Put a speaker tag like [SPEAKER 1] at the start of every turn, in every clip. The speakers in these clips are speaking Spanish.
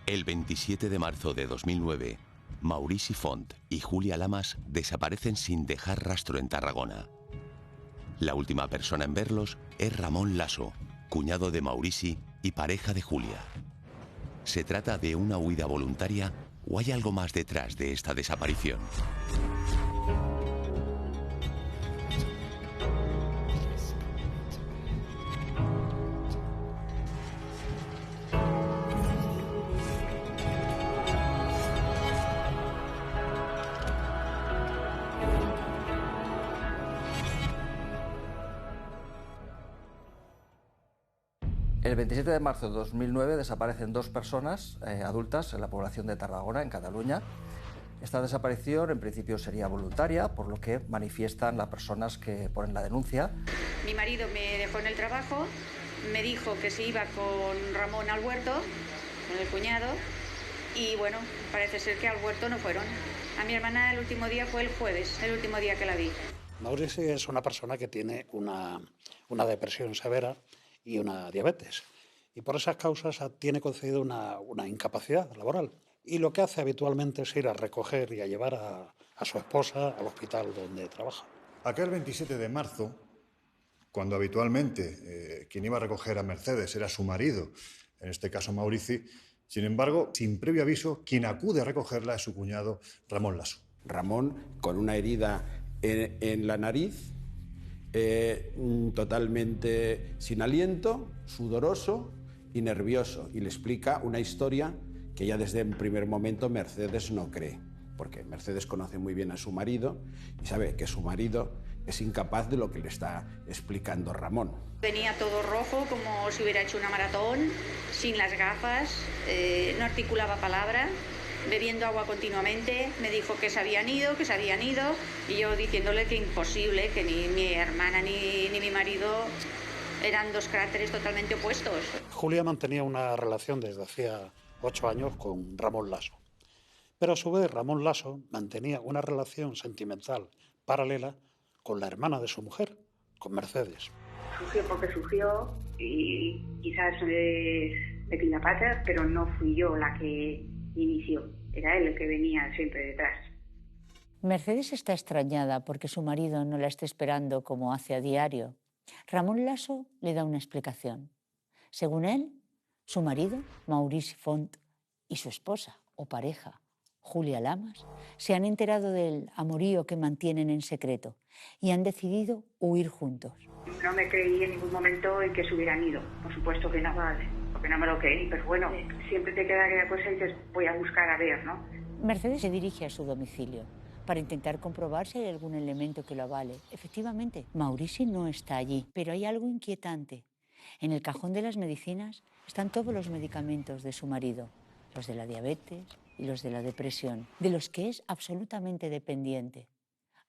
[SPEAKER 1] El 27 de marzo de 2009, Maurici Font y Julia Lamas desaparecen sin dejar rastro en Tarragona. La última persona en verlos es Ramón Laso, cuñado de Maurici y pareja de Julia. ¿Se trata de una huida voluntaria o hay algo más detrás de esta desaparición?
[SPEAKER 2] El 27 de marzo de 2009 desaparecen dos personas adultas en la población de Tarragona, en Cataluña. Esta desaparición en principio sería voluntaria, por lo que manifiestan las personas que ponen la denuncia.
[SPEAKER 3] Mi marido me dejó en el trabajo, me dijo que se iba con Ramón al huerto, con el cuñado, y bueno, parece ser que al huerto no fueron. A mi hermana el último día fue el jueves, el último día que la vi.
[SPEAKER 4] Maurici es una persona que tiene una depresión severa y una diabetes. Y por esas causas tiene concedido una incapacidad laboral. Y lo que hace habitualmente es ir a recoger y a llevar a su esposa al hospital donde trabaja.
[SPEAKER 5] Aquel 27 de marzo, cuando habitualmente quien iba a recoger a Mercedes era su marido, en este caso Maurici, sin embargo, sin previo aviso, quien acude a recogerla es su cuñado Ramón Laso.
[SPEAKER 6] Ramón, con una herida en la nariz, totalmente sin aliento, sudoroso y nervioso, y le explica una historia que ya desde el primer momento Mercedes no cree, porque Mercedes conoce muy bien a su marido y sabe que su marido es incapaz de lo que le está explicando Ramón.
[SPEAKER 3] Venía todo rojo, como si hubiera hecho una maratón, sin las gafas, no articulaba palabra, bebiendo agua continuamente. Me dijo que se habían ido, y yo diciéndole que imposible, que ni mi hermana ni mi marido eran dos caracteres totalmente opuestos.
[SPEAKER 4] Julia mantenía una relación desde hacía 8 años con Ramón Laso. Pero a su vez Ramón Laso mantenía una relación sentimental paralela con la hermana de su mujer, con Mercedes.
[SPEAKER 7] Sufrió porque sufrió y quizás de Pina Pater, pero no fui yo la que inició. Era él el que venía siempre detrás.
[SPEAKER 8] Mercedes está extrañada porque su marido no la está esperando como hace a diario. Ramón Laso le da una explicación. Según él, su marido, Maurici Font, y su esposa o pareja, Julia Lamas, se han enterado del amorío que mantienen en secreto y han decidido huir juntos.
[SPEAKER 7] No me creí en ningún momento en que se hubieran ido. Por supuesto que no, porque no me lo creí, pero bueno, siempre te queda aquella cosa y dices, voy a buscar a ver, ¿no?
[SPEAKER 8] Mercedes se dirige a su domicilio para intentar comprobar si hay algún elemento que lo avale. Efectivamente, Maurici no está allí, pero hay algo inquietante. En el cajón de las medicinas están todos los medicamentos de su marido, los de la diabetes y los de la depresión, de los que es absolutamente dependiente.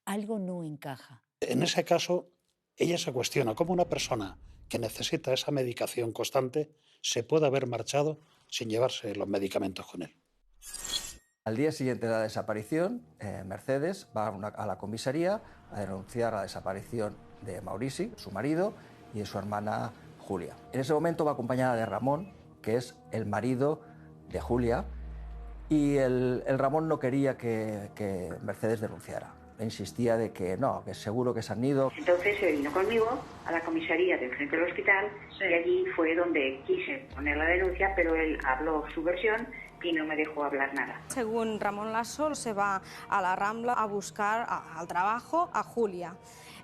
[SPEAKER 8] Algo no encaja.
[SPEAKER 4] En ese caso, ella se cuestiona cómo una persona que necesita esa medicación constante se puede haber marchado sin llevarse los medicamentos con él.
[SPEAKER 2] Al día siguiente de la desaparición, Mercedes va a la comisaría a denunciar la desaparición de Maurici, su marido, y de su hermana Julia. En ese momento va acompañada de Ramón, que es el marido de Julia, y el Ramón no quería que Mercedes denunciara. Le insistía de que no, que seguro que se han ido.
[SPEAKER 7] Entonces se vino conmigo a la comisaría del frente del hospital y allí fue donde quise poner la denuncia, pero él habló su versión y no me dejó hablar nada.
[SPEAKER 9] Según Ramón Laso, se va a la Rambla a buscar al trabajo a Julia.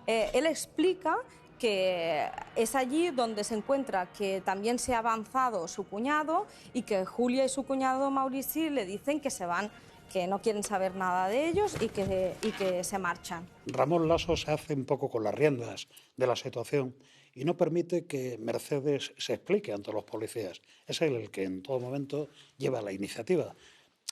[SPEAKER 9] Él explica que es allí donde se encuentra que también se ha avanzado su cuñado y que Julia y su cuñado Maurici le dicen que se van, que no quieren saber nada de ellos y que se marchan.
[SPEAKER 4] Ramón Laso se hace un poco con las riendas de la situación y no permite que Mercedes se explique ante los policías. Es él el que en todo momento lleva la iniciativa,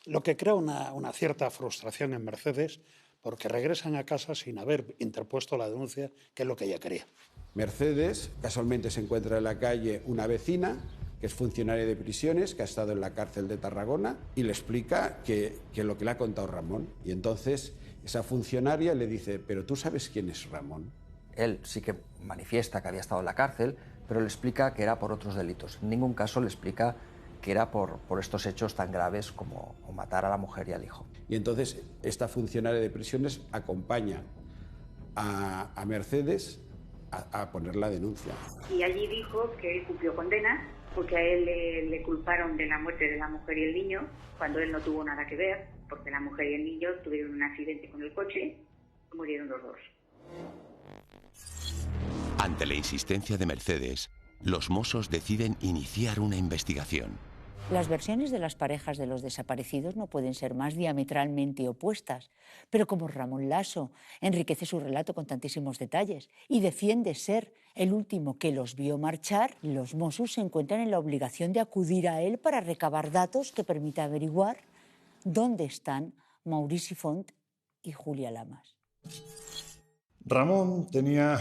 [SPEAKER 4] lo que crea una cierta frustración en Mercedes porque regresan a casa sin haber interpuesto la denuncia, que es lo que ella quería.
[SPEAKER 6] Mercedes casualmente se encuentra en la calle una vecina que es funcionaria de prisiones, que ha estado en la cárcel de Tarragona, y le explica que lo que le ha contado Ramón. Y entonces esa funcionaria le dice, ¿pero tú sabes quién es Ramón?
[SPEAKER 2] Él sí que manifiesta que había estado en la cárcel, pero le explica que era por otros delitos. En ningún caso le explica que era por estos hechos tan graves como matar a la mujer y al hijo.
[SPEAKER 6] Y entonces esta funcionaria de prisiones acompaña a Mercedes a poner la denuncia.
[SPEAKER 7] Y allí dijo que cumplió condena porque a él le culparon de la muerte de la mujer y el niño, cuando él no tuvo nada que ver, porque la mujer y el niño tuvieron un accidente con el coche y murieron los dos.
[SPEAKER 1] Ante la insistencia de Mercedes, los Mossos deciden iniciar una investigación.
[SPEAKER 8] Las versiones de las parejas de los desaparecidos no pueden ser más diametralmente opuestas, pero como Ramón Laso enriquece su relato con tantísimos detalles y defiende ser el último que los vio marchar, los Mossos se encuentran en la obligación de acudir a él para recabar datos que permita averiguar dónde están Maurici Font y Julia Lamas.
[SPEAKER 5] Ramón tenía,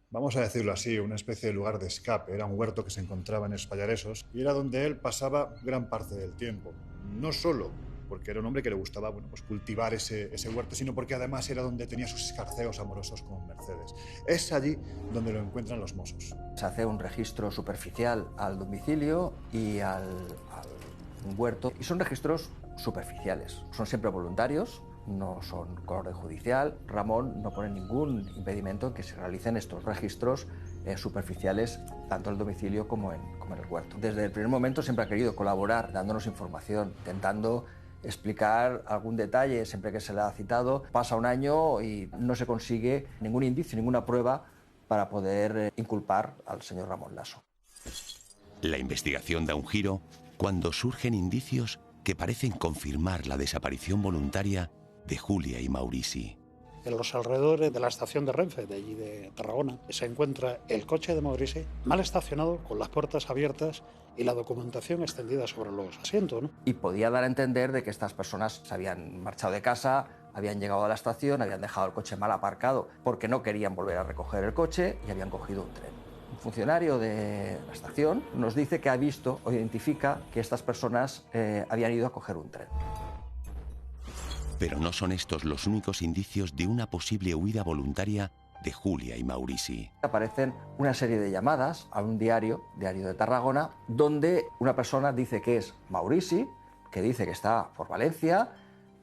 [SPEAKER 5] vamos a decirlo así, una especie de lugar de escape. Era un huerto que se encontraba en Els Pallaresos y era donde él pasaba gran parte del tiempo. No solo porque era un hombre que le gustaba cultivar ese huerto, sino porque además era donde tenía sus escarceos amorosos con Mercedes. Es allí donde lo encuentran los Mossos.
[SPEAKER 2] Se hace un registro superficial al domicilio y al huerto, y son registros superficiales. Son siempre voluntarios, no son con orden judicial. Ramón no pone ningún impedimento en que se realicen estos registros superficiales, tanto en el domicilio como en el huerto. Desde el primer momento siempre ha querido colaborar, dándonos información, intentando explicar algún detalle siempre que se le ha citado. Pasa un año y no se consigue ningún indicio, ninguna prueba para poder inculpar al señor Ramón Laso.
[SPEAKER 1] La investigación da un giro cuando surgen indicios que parecen confirmar la desaparición voluntaria de Julia y Maurici.
[SPEAKER 4] En los alrededores de la estación de Renfe, de allí de Tarragona, se encuentra el coche de Maurici mal estacionado, con las puertas abiertas y la documentación extendida sobre los asientos, ¿no?
[SPEAKER 2] Y podía dar a entender de que estas personas se habían marchado de casa, habían llegado a la estación, habían dejado el coche mal aparcado porque no querían volver a recoger el coche y habían cogido un tren. Un funcionario de la estación nos dice que ha visto o identifica que estas personas habían ido a coger un tren.
[SPEAKER 1] Pero no son estos los únicos indicios de una posible huida voluntaria de Julia y Maurici.
[SPEAKER 2] Aparecen una serie de llamadas a un diario de Tarragona, donde una persona dice que es Maurici, que dice que está por Valencia,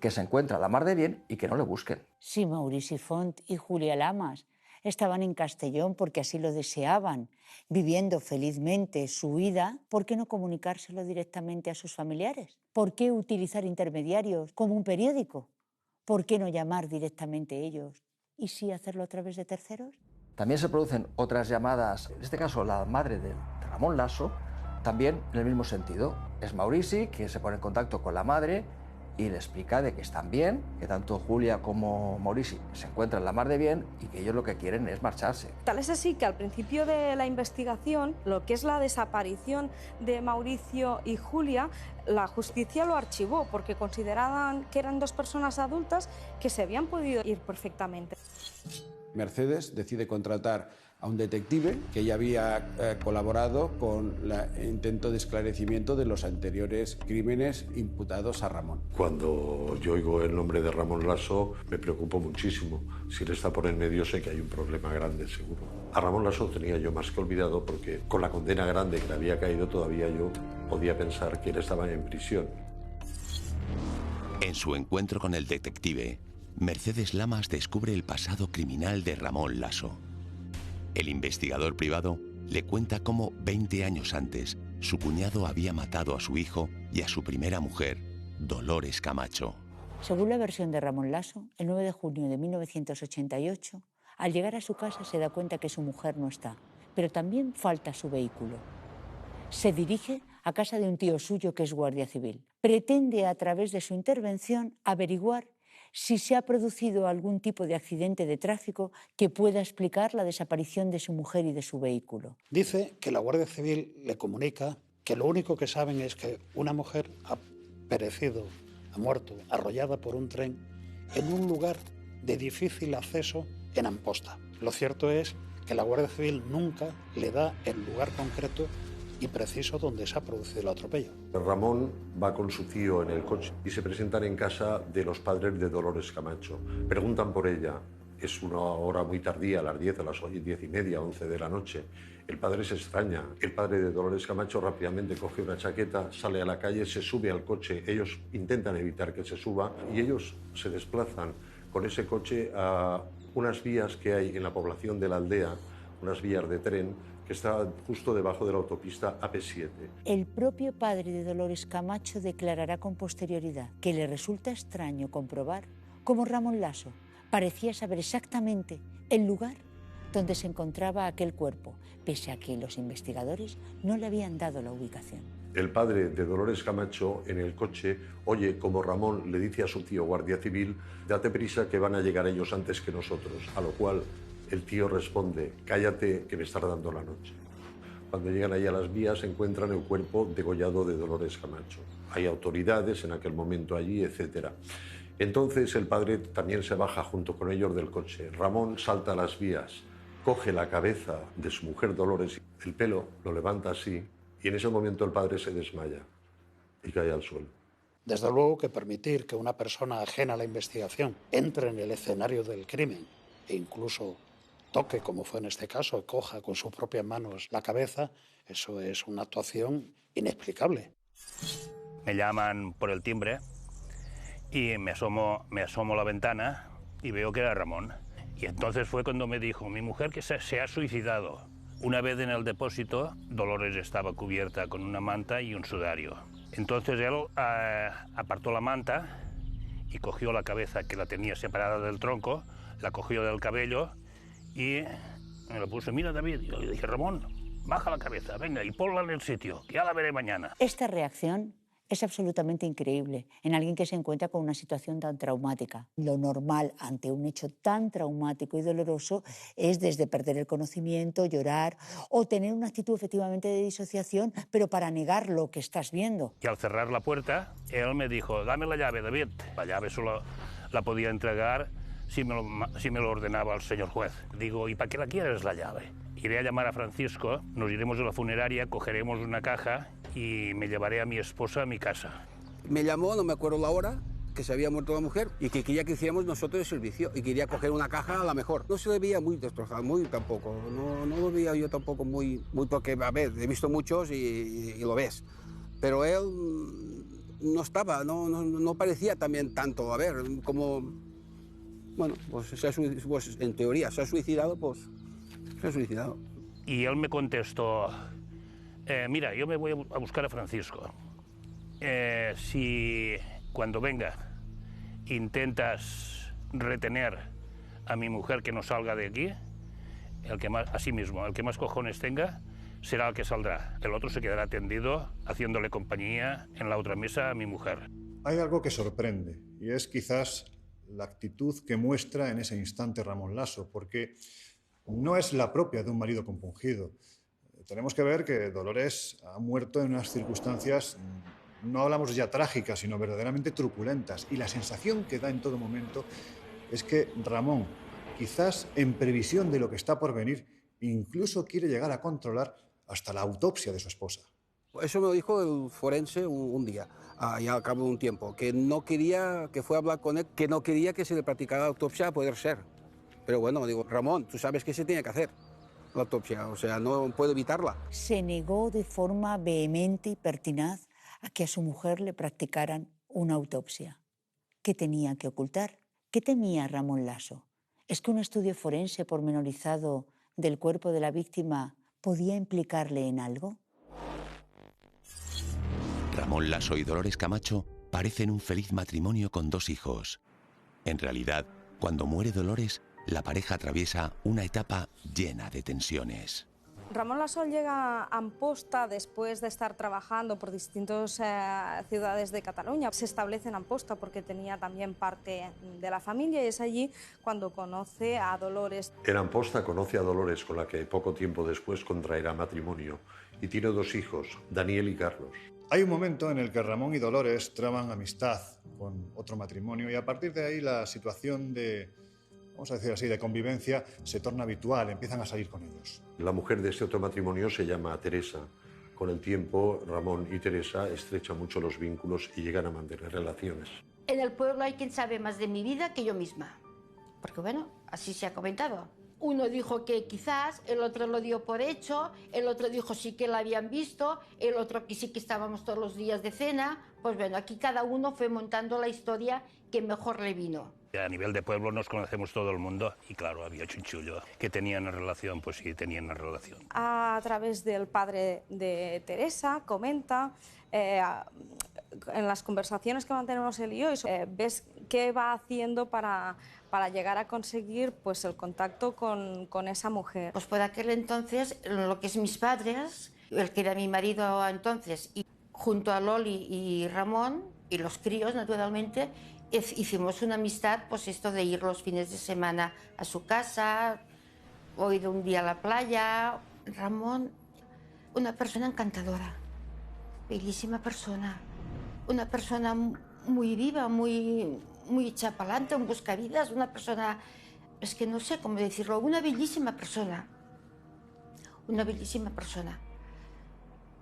[SPEAKER 2] que se encuentra a la mar de bien y que no le busquen.
[SPEAKER 8] Si Maurici Font y Julia Lamas estaban en Castellón porque así lo deseaban, viviendo felizmente su vida, ¿por qué no comunicárselo directamente a sus familiares? ¿Por qué utilizar intermediarios como un periódico? ¿Por qué no llamar directamente ellos y sí hacerlo a través de terceros?
[SPEAKER 2] También se producen otras llamadas, en este caso la madre de Ramón Laso, también en el mismo sentido. Es Maurici que se pone en contacto con la madre y le explica de que están bien, que tanto Julia como Maurici se encuentran en la mar de bien y que ellos lo que quieren es marcharse.
[SPEAKER 9] Tal es así que al principio de la investigación, lo que es la desaparición de Mauricio y Julia, la justicia lo archivó porque consideraban que eran dos personas adultas que se habían podido ir perfectamente.
[SPEAKER 6] Mercedes decide contratar a un detective que ya había colaborado con el intento de esclarecimiento de los anteriores crímenes imputados a Ramón.
[SPEAKER 10] Cuando yo oigo el nombre de Ramón Laso me preocupo muchísimo. Si él está por en medio sé que hay un problema grande, seguro. A Ramón Laso tenía yo más que olvidado porque con la condena grande que le había caído todavía yo podía pensar que él estaba en prisión.
[SPEAKER 1] En su encuentro con el detective, Mercedes Lamas descubre el pasado criminal de Ramón Laso. El investigador privado le cuenta cómo 20 años antes su cuñado había matado a su hijo y a su primera mujer, Dolores Camacho.
[SPEAKER 8] Según la versión de Ramón Laso, el 9 de junio de 1988, al llegar a su casa se da cuenta que su mujer no está, pero también falta su vehículo. Se dirige a casa de un tío suyo que es guardia civil. Pretende a través de su intervención averiguar si se ha producido algún tipo de accidente de tráfico que pueda explicar la desaparición de su mujer y de su vehículo.
[SPEAKER 4] Dice que la Guardia Civil le comunica que lo único que saben es que una mujer ha perecido, ha muerto, arrollada por un tren en un lugar de difícil acceso en Amposta. Lo cierto es que la Guardia Civil nunca le da el lugar concreto y preciso donde se ha producido el atropello.
[SPEAKER 10] Ramón va con su tío en el coche y se presentan en casa de los padres de Dolores Camacho. Preguntan por ella. es una hora muy tardía, a las 10, a las 10:30, 11 de la noche. El padre se extraña. El padre de Dolores Camacho rápidamente coge una chaqueta, sale a la calle, se sube al coche. Ellos intentan evitar que se suba y ellos se desplazan con ese coche a unas vías que hay en la población de la aldea, unas vías de tren que está justo debajo de la autopista AP7.
[SPEAKER 8] El propio padre de Dolores Camacho declarará con posterioridad que le resulta extraño comprobar cómo Ramón Laso parecía saber exactamente el lugar donde se encontraba aquel cuerpo, pese a que los investigadores no le habían dado la ubicación.
[SPEAKER 10] El padre de Dolores Camacho en el coche oye como Ramón le dice a su tío guardia civil: date prisa que van a llegar ellos antes que nosotros, a lo cual el tío responde: cállate que me estás dando la noche. Cuando llegan ahí a las vías encuentran el cuerpo degollado de Dolores Camacho. Hay autoridades en aquel momento allí, etc. Entonces el padre también se baja junto con ellos del coche. Ramón salta a las vías, coge la cabeza de su mujer Dolores, el pelo lo levanta así y en ese momento el padre se desmaya y cae al suelo.
[SPEAKER 4] Desde luego que permitir que una persona ajena a la investigación entre en el escenario del crimen e incluso toque, como fue en este caso, coja con sus propias manos la cabeza, eso es una actuación inexplicable.
[SPEAKER 11] Me llaman por el timbre y me asomo a la ventana y veo que era Ramón. Y entonces fue cuando me dijo mi mujer que se ha suicidado. Una vez en el depósito, Dolores estaba cubierta con una manta y un sudario. Entonces él apartó la manta y cogió la cabeza, que la tenía separada del tronco, la cogió del cabello y me lo puso. Mira, David, yo le dije: Ramón, baja la cabeza, venga, y ponla en el sitio, que ya la veré mañana.
[SPEAKER 8] Esta reacción es absolutamente increíble en alguien que se encuentra con una situación tan traumática. Lo normal ante un hecho tan traumático y doloroso es desde perder el conocimiento, llorar o tener una actitud efectivamente de disociación, pero para negar lo que estás viendo.
[SPEAKER 11] Y al cerrar la puerta, él me dijo: dame la llave, David. La llave solo la podía entregar si me lo ordenaba el señor juez. Digo: ¿y para qué la quieres la llave? Iré a llamar a Francisco, nos iremos a la funeraria, cogeremos una caja y me llevaré a mi esposa a mi casa.
[SPEAKER 12] Me llamó, no me acuerdo la hora, que se había muerto la mujer y que quería que hiciéramos nosotros el servicio y quería coger una caja a la mejor. No se le veía muy destrozado, muy tampoco. No lo veía yo tampoco muy porque, a ver, he visto muchos y lo ves. Pero él no estaba, no parecía también tanto. A ver, como, bueno, pues en teoría se ha suicidado, pues se ha suicidado.
[SPEAKER 11] Y él me contestó: mira, yo me voy a buscar a Francisco. Si cuando venga intentas retener a mi mujer que no salga de aquí, el que más cojones tenga será el que saldrá. El otro se quedará tendido haciéndole compañía en la otra mesa a mi mujer.
[SPEAKER 5] Hay algo que sorprende y es quizás la actitud que muestra en ese instante Ramón Laso, porque no es la propia de un marido compungido. Tenemos que ver que Dolores ha muerto en unas circunstancias, no hablamos ya trágicas, sino verdaderamente truculentas. Y la sensación que da en todo momento es que Ramón, quizás en previsión de lo que está por venir, incluso quiere llegar a controlar hasta la autopsia de su esposa.
[SPEAKER 12] Eso me lo dijo el forense un día, ya al cabo de un tiempo, que no quería, que fue a hablar con él, que no quería que se le practicara la autopsia a poder ser. Pero bueno, digo: Ramón, tú sabes que se tiene que hacer la autopsia, o sea, no puedo evitarla.
[SPEAKER 8] Se negó de forma vehemente y pertinaz a que a su mujer le practicaran una autopsia. ¿Qué tenía que ocultar? ¿Qué temía Ramón Laso? ¿Es que un estudio forense pormenorizado del cuerpo de la víctima podía implicarle en algo?
[SPEAKER 1] Ramón Laso y Dolores Camacho parecen un feliz matrimonio con 2 hijos. En realidad, cuando muere Dolores, la pareja atraviesa una etapa llena de tensiones.
[SPEAKER 9] Ramón Laso llega a Amposta después de estar trabajando por distintas ciudades de Cataluña. Se establece en Amposta porque tenía también parte de la familia y es allí cuando conoce a Dolores.
[SPEAKER 10] En Amposta conoce a Dolores, con la que poco tiempo después contraerá matrimonio y tiene 2 hijos, Daniel y Carlos.
[SPEAKER 5] Hay un momento en el que Ramón y Dolores traban amistad con otro matrimonio y a partir de ahí la situación de, vamos a decir así, de convivencia se torna habitual, empiezan a salir con ellos.
[SPEAKER 10] La mujer de este otro matrimonio se llama Teresa. Con el tiempo, Ramón y Teresa estrechan mucho los vínculos y llegan a mantener relaciones.
[SPEAKER 13] En el pueblo hay quien sabe más de mi vida que yo misma. Porque bueno, así se ha comentado. Uno dijo que quizás, el otro lo dio por hecho, el otro dijo sí que la habían visto, el otro que sí que estábamos todos los días de cena. Pues bueno, aquí cada uno fue montando la historia que mejor le vino.
[SPEAKER 11] A nivel de pueblo nos conocemos todo el mundo y claro, había chunchullo. ¿Que tenían una relación? Pues sí, tenían una relación.
[SPEAKER 9] A través del padre de Teresa comenta, en las conversaciones que mantenemos él y yo, ves qué va haciendo para llegar a conseguir pues, el contacto con esa mujer.
[SPEAKER 13] Pues por aquel entonces, lo que es mis padres, el que era mi marido entonces, y junto a Loli y Ramón, y los críos naturalmente, hicimos una amistad, pues esto de ir los fines de semana a su casa, o ir un día a la playa. Ramón, una persona encantadora, bellísima persona, una persona muy viva, muy echada para adelante, un buscavidas, una persona, es que no sé cómo decirlo, una bellísima persona. Una bellísima persona.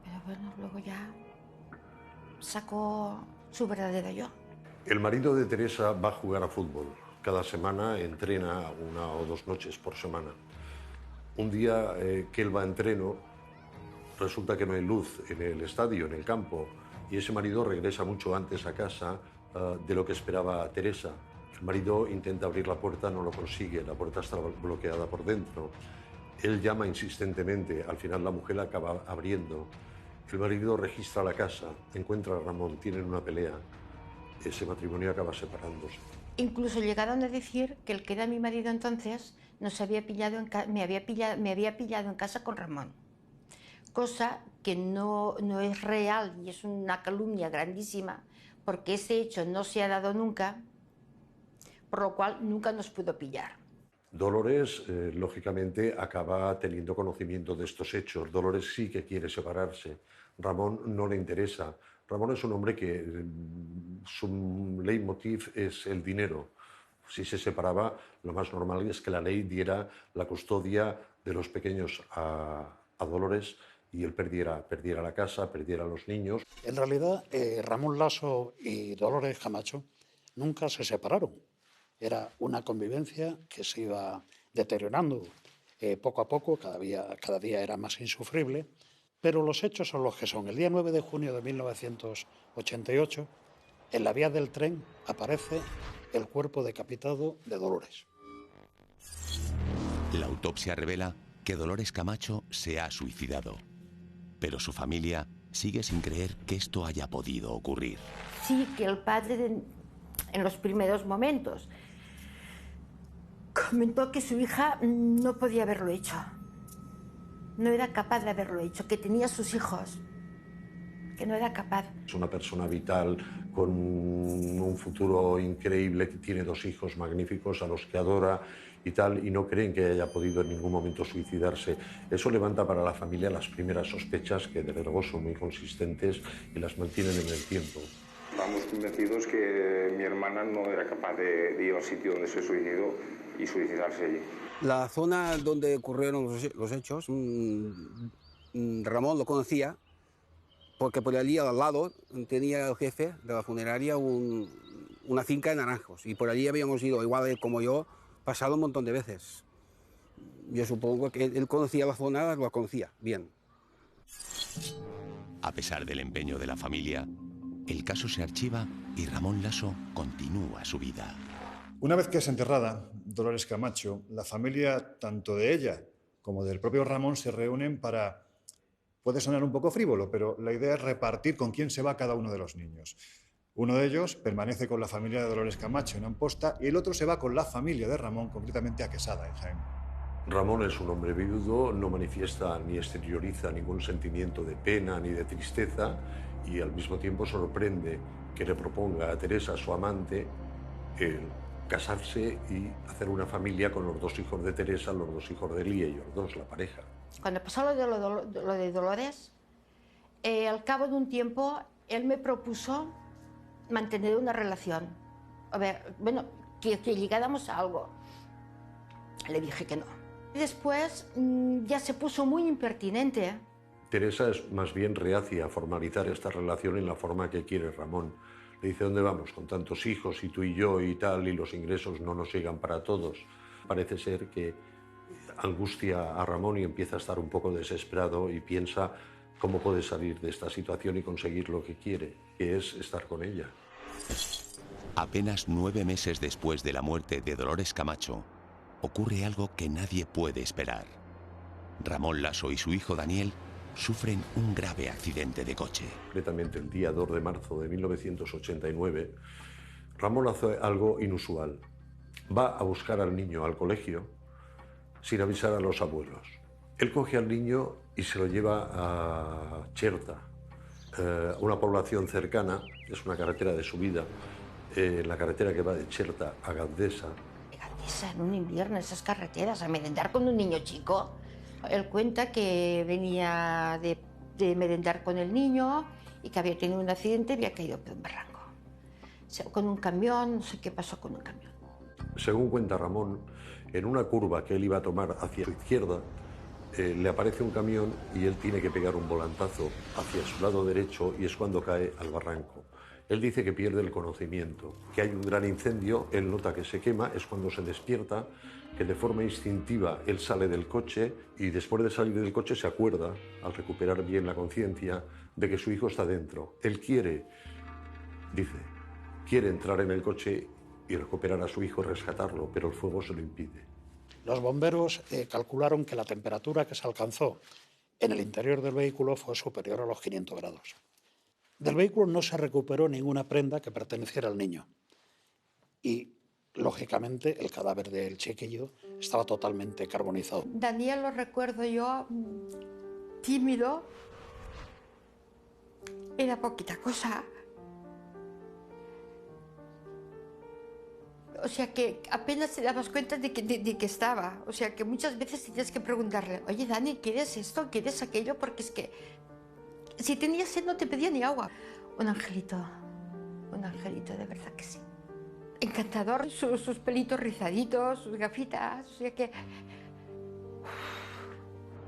[SPEAKER 13] Pero bueno, luego ya sacó su verdadero yo.
[SPEAKER 10] El marido de Teresa va a jugar a fútbol. Cada semana entrena 1 o 2 noches por semana. Un día que él va a entreno, resulta que no hay luz en el estadio, en el campo, y ese marido regresa mucho antes a casa de lo que esperaba Teresa. El marido intenta abrir la puerta, no lo consigue, la puerta está bloqueada por dentro. Él llama insistentemente, al final la mujer acaba abriendo. El marido registra la casa, encuentra a Ramón, tienen una pelea. Ese matrimonio acaba separándose.
[SPEAKER 13] Incluso llegaron a decir que el que era mi marido entonces me había pillado en casa con Ramón. Cosa que no es real y es una calumnia grandísima, porque ese hecho no se ha dado nunca, por lo cual nunca nos pudo pillar.
[SPEAKER 10] Dolores, lógicamente, acaba teniendo conocimiento de estos hechos. Dolores sí que quiere separarse. Ramón no le interesa. Ramón es un hombre que su leitmotiv es el dinero. Si se separaba, lo más normal es que la ley diera la custodia de los pequeños a Dolores y él perdiera la casa, perdiera a los niños.
[SPEAKER 4] En realidad, Ramón Laso y Dolores Camacho nunca se separaron. Era una convivencia que se iba deteriorando poco a poco, cada día era más insufrible, pero los hechos son los que son. El día 9 de junio de 1988, en la vía del tren aparece el cuerpo decapitado de Dolores.
[SPEAKER 1] La autopsia revela que Dolores Camacho se ha suicidado, pero su familia sigue sin creer que esto haya podido ocurrir.
[SPEAKER 13] Sí, que el padre en los primeros momentos comentó que su hija no podía haberlo hecho, no era capaz de haberlo hecho, que tenía sus hijos, que no era capaz.
[SPEAKER 10] Es una persona vital, con un futuro increíble, que tiene 2 hijos magníficos a los que adora y tal, y no creen que haya podido en ningún momento suicidarse. Eso levanta para la familia las primeras sospechas, que de luego son muy consistentes y las mantienen en el tiempo.
[SPEAKER 14] Estamos convencidos que mi hermana no era capaz de ir al sitio donde se suicidó y suicidarse allí.
[SPEAKER 12] La zona donde ocurrieron los hechos, Ramón lo conocía, porque por allí al lado tenía el jefe de la funeraria una finca de naranjos, y por allí habíamos ido, igual él como yo, pasado un montón de veces. Yo supongo que él conocía la zona, lo conocía bien.
[SPEAKER 1] A pesar del empeño de la familia, el caso se archiva y Ramón Laso continúa su vida.
[SPEAKER 5] Una vez que es enterrada Dolores Camacho, la familia, tanto de ella como del propio Ramón, se reúnen para... Puede sonar un poco frívolo, pero la idea es repartir con quién se va cada uno de los niños. Uno de ellos permanece con la familia de Dolores Camacho en Amposta y el otro se va con la familia de Ramón, concretamente a Quesada, en Jaén.
[SPEAKER 10] Ramón es un hombre viudo, no manifiesta ni exterioriza ningún sentimiento de pena ni de tristeza, y al mismo tiempo sorprende que le proponga a Teresa, su amante, el casarse y hacer una familia con los 2 hijos de Teresa, los 2 hijos de Lía y los 2, la pareja.
[SPEAKER 13] Cuando pasó lo de Dolores, al cabo de un tiempo, él me propuso mantener una relación. A ver, bueno, que llegáramos a algo. Le dije que no. Y después ya se puso muy impertinente.
[SPEAKER 10] Teresa es más bien reacia a formalizar esta relación en la forma que quiere Ramón. Le dice: ¿dónde vamos con tantos hijos y tú y yo y tal, y los ingresos no nos llegan para todos? Parece ser que angustia a Ramón y empieza a estar un poco desesperado y piensa cómo puede salir de esta situación y conseguir lo que quiere, que es estar con ella.
[SPEAKER 1] Apenas 9 meses después de la muerte de Dolores Camacho, ocurre algo que nadie puede esperar. Ramón Laso y su hijo Daniel sufren un grave accidente de coche.
[SPEAKER 10] Concretamente el día 2 de marzo de 1989, Ramón hace algo inusual. Va a buscar al niño al colegio sin avisar a los abuelos. Él coge al niño y se lo lleva a Cherta, una población cercana, es una carretera de subida, la carretera que va de Cherta a Gandesa.
[SPEAKER 13] Gandesa, en un invierno, esas carreteras, a merendar con un niño chico. Él cuenta que venía de merendar con el niño y que había tenido un accidente y había caído por un barranco. O sea, con un camión, no sé qué pasó con un camión.
[SPEAKER 10] Según cuenta Ramón, en una curva que él iba a tomar hacia la izquierda, le aparece un camión y él tiene que pegar un volantazo hacia su lado derecho y es cuando cae al barranco. Él dice que pierde el conocimiento, que hay un gran incendio, él nota que se quema, es cuando se despierta, que de forma instintiva él sale del coche y después de salir del coche se acuerda, al recuperar bien la conciencia, de que su hijo está dentro. Él quiere entrar en el coche y recuperar a su hijo, rescatarlo, pero el fuego se lo impide.
[SPEAKER 4] Los bomberos calcularon que la temperatura que se alcanzó en el interior del vehículo fue superior a los 500 grados. Del vehículo no se recuperó ninguna prenda que perteneciera al niño. Y, lógicamente, el cadáver del chiquillo estaba totalmente carbonizado.
[SPEAKER 13] Daniel lo recuerdo yo tímido. Era poquita cosa. O sea que apenas te dabas cuenta de que estaba. O sea que muchas veces tenías que preguntarle, oye Dani, ¿quieres esto? ¿Quieres aquello? Porque es que si tenías sed no te pedía ni agua. Un angelito de verdad que sí. Encantador, sus pelitos rizaditos, sus gafitas, o sea que...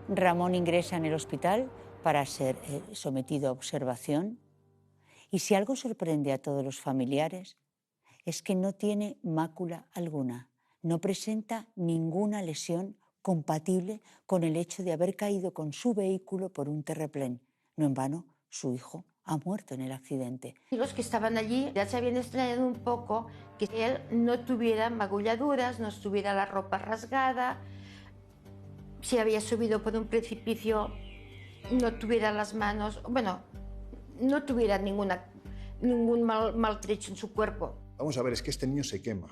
[SPEAKER 8] Ramón ingresa en el hospital para ser sometido a observación y si algo sorprende a todos los familiares es que no tiene mácula alguna, no presenta ninguna lesión compatible con el hecho de haber caído con su vehículo por un terraplén. No en vano, su hijo ha muerto en el accidente.
[SPEAKER 13] Y los que estaban allí ya se habían extrañado un poco que él no tuviera magulladuras, no estuviera la ropa rasgada, si había subido por un precipicio, no tuviera las manos, bueno, no tuviera ningún maltrecho en su cuerpo.
[SPEAKER 5] Vamos a ver, es que este niño se quema.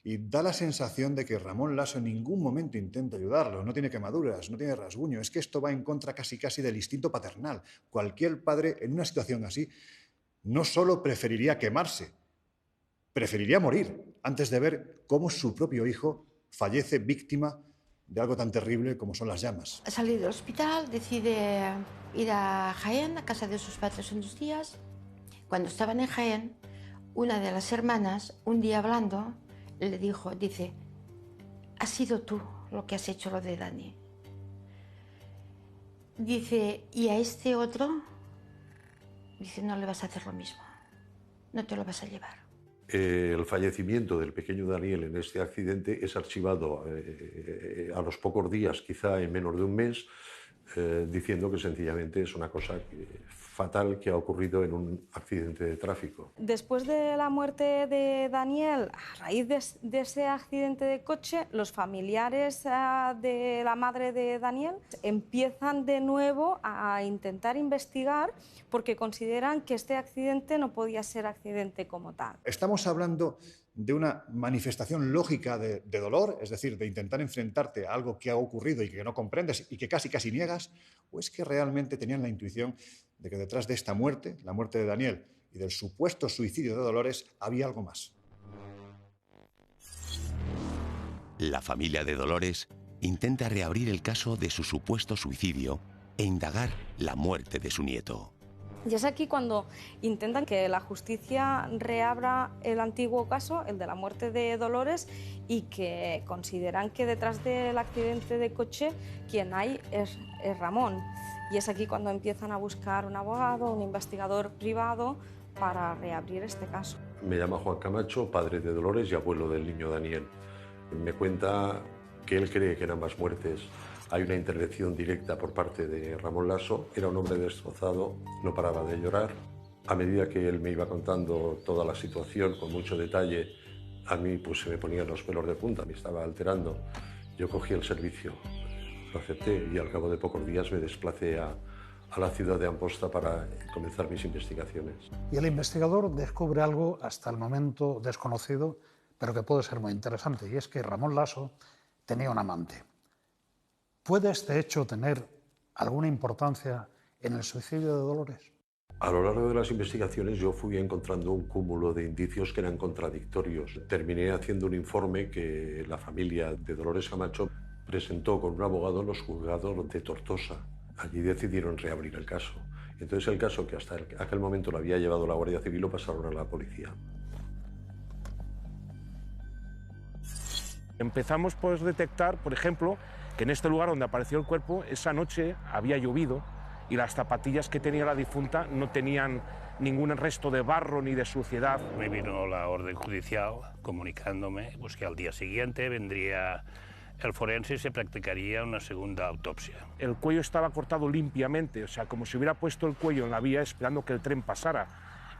[SPEAKER 5] Y da la sensación de que Ramón Laso en ningún momento intenta ayudarlo. No tiene quemaduras, no tiene rasguño. Es que esto va en contra casi del instinto paternal. Cualquier padre en una situación así no solo preferiría quemarse, preferiría morir antes de ver cómo su propio hijo fallece víctima de algo tan terrible como son las llamas.
[SPEAKER 13] Al salir del hospital decide ir a Jaén, a casa de sus padres unos días. Cuando estaban en Jaén, una de las hermanas, un día hablando, le dice, has sido tú lo que has hecho lo de Dani. Dice, y a este otro, dice, no le vas a hacer lo mismo, no te lo vas a llevar.
[SPEAKER 10] El fallecimiento del pequeño Daniel en este accidente es archivado a los pocos días, quizá en menos de un mes, diciendo que sencillamente es una cosa fatal que ha ocurrido en un accidente de tráfico.
[SPEAKER 9] Después de la muerte de Daniel, a raíz de ese accidente de coche, los familiares de la madre de Daniel empiezan de nuevo a intentar investigar porque consideran que este accidente no podía ser accidente como tal.
[SPEAKER 5] Estamos hablando de una manifestación lógica de dolor, es decir, de intentar enfrentarte a algo que ha ocurrido y que no comprendes y que casi niegas, o es que realmente tenían la intuición de que detrás de esta muerte, la muerte de Daniel, y del supuesto suicidio de Dolores, había algo más.
[SPEAKER 1] La familia de Dolores intenta reabrir el caso de su supuesto suicidio e indagar la muerte de su nieto.
[SPEAKER 9] Y es aquí cuando intentan que la justicia reabra el antiguo caso, el de la muerte de Dolores, y que consideran que detrás del accidente de coche quien hay es Ramón. Y es aquí cuando empiezan a buscar un abogado, un investigador privado para reabrir este caso.
[SPEAKER 10] Me llamo Juan Camacho, padre de Dolores y abuelo del niño Daniel. Me cuenta que él cree que en ambas muertes hay una intervención directa por parte de Ramón Laso. Era un hombre destrozado, no paraba de llorar. A medida que él me iba contando toda la situación con mucho detalle, a mí pues se me ponían los pelos de punta, me estaba alterando. Yo cogí el servicio, lo acepté y al cabo de pocos días me desplacé a la ciudad de Amposta para comenzar mis investigaciones.
[SPEAKER 4] Y el investigador descubre algo hasta el momento desconocido, pero que puede ser muy interesante, y es que Ramón Laso tenía un amante. ¿Puede este hecho tener alguna importancia en el suicidio de Dolores?
[SPEAKER 10] A lo largo de las investigaciones yo fui encontrando un cúmulo de indicios que eran contradictorios. Terminé haciendo un informe que la familia de Dolores Camacho presentó con un abogado en los juzgados de Tortosa. Allí decidieron reabrir el caso. Entonces el caso, que hasta aquel momento lo había llevado la Guardia Civil, lo pasaron a la policía.
[SPEAKER 15] Empezamos por detectar, por ejemplo, que en este lugar donde apareció el cuerpo, esa noche había llovido y las zapatillas que tenía la difunta no tenían ningún resto de barro ni de suciedad.
[SPEAKER 11] Me vino la orden judicial comunicándome pues, que al día siguiente vendría el forense y se practicaría una segunda autopsia.
[SPEAKER 15] El cuello estaba cortado limpiamente, o sea, como si hubiera puesto el cuello en la vía esperando que el tren pasara.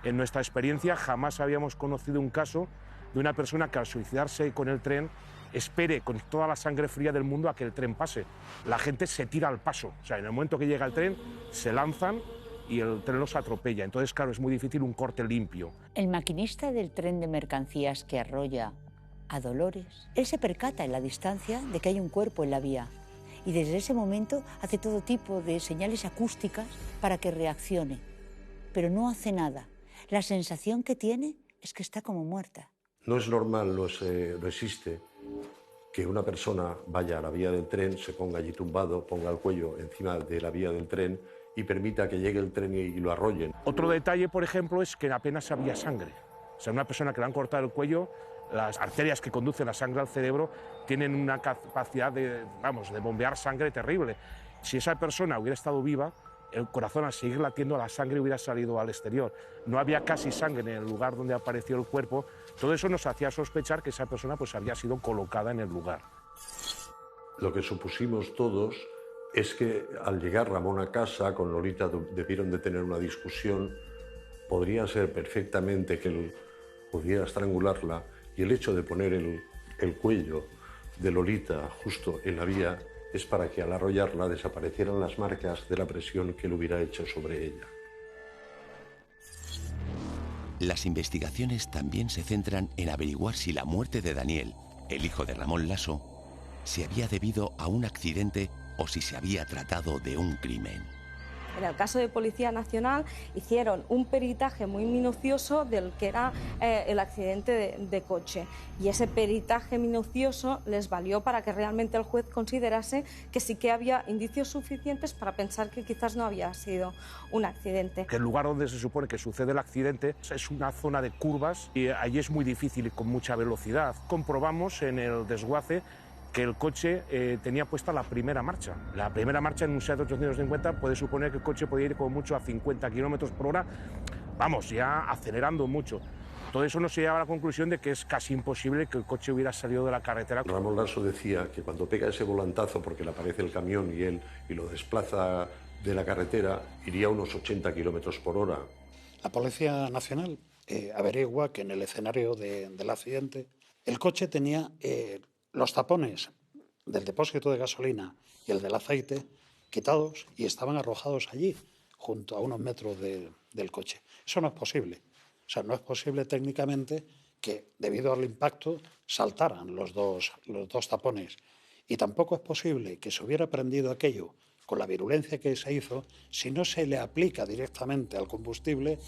[SPEAKER 15] En nuestra experiencia jamás habíamos conocido un caso de una persona que al suicidarse con el tren espere con toda la sangre fría del mundo a que el tren pase. La gente se tira al paso, o sea, en el momento que llega el tren se lanzan y el tren los atropella. Entonces, claro, es muy difícil un corte limpio.
[SPEAKER 8] El maquinista del tren de mercancías que arrolla a Dolores, él se percata en la distancia de que hay un cuerpo en la vía y desde ese momento hace todo tipo de señales acústicas para que reaccione, pero no hace nada. La sensación que tiene es que está como muerta.
[SPEAKER 10] No es normal, no existe que una persona vaya a la vía del tren, se ponga allí tumbado, ponga el cuello encima de la vía del tren y permita que llegue el tren y lo arrollen.
[SPEAKER 15] Otro detalle, por ejemplo, es que apenas había sangre. O sea, una persona que le han cortado el cuello, las arterias que conducen la sangre al cerebro tienen una capacidad de bombear sangre terrible. Si esa persona hubiera estado viva, el corazón al seguir latiendo, la sangre hubiera salido al exterior. No había casi sangre en el lugar donde apareció el cuerpo. Todo eso nos hacía sospechar que esa persona pues, había sido colocada en el lugar.
[SPEAKER 10] Lo que supusimos todos es que al llegar Ramón a casa con Lolita debieron de tener una discusión. Podría ser perfectamente que él pudiera estrangularla y el hecho de poner el cuello de Lolita justo en la vía es para que al arrollarla desaparecieran las marcas de la presión que él hubiera hecho sobre ella.
[SPEAKER 1] Las investigaciones también se centran en averiguar si la muerte de Daniel, el hijo de Ramón Laso, se había debido a un accidente o si se había tratado de un crimen.
[SPEAKER 9] En el caso de Policía Nacional hicieron un peritaje muy minucioso del que era el accidente de coche y ese peritaje minucioso les valió para que realmente el juez considerase que sí que había indicios suficientes para pensar que quizás no había sido un accidente.
[SPEAKER 15] Que el lugar donde se supone que sucede el accidente es una zona de curvas y allí es muy difícil y con mucha velocidad. Comprobamos en el desguace que el coche tenía puesta la primera marcha. La primera marcha en un Seat 850 puede suponer que el coche podía ir como mucho a 50 km por hora, vamos, ya acelerando mucho. Todo eso nos lleva a la conclusión de que es casi imposible que el coche hubiera salido de la carretera.
[SPEAKER 10] Ramón Laso decía que cuando pega ese volantazo porque le aparece el camión y lo desplaza de la carretera, iría a unos 80 km por hora.
[SPEAKER 4] La Policía Nacional averigua que en el escenario del accidente el coche tenía los tapones del depósito de gasolina y el del aceite quitados y estaban arrojados allí, junto a unos metros del coche. Eso no es posible. O sea, no es posible técnicamente que, debido al impacto, saltaran los dos tapones. Y tampoco es posible que se hubiera prendido aquello con la virulencia que se hizo si no se le aplica directamente al combustible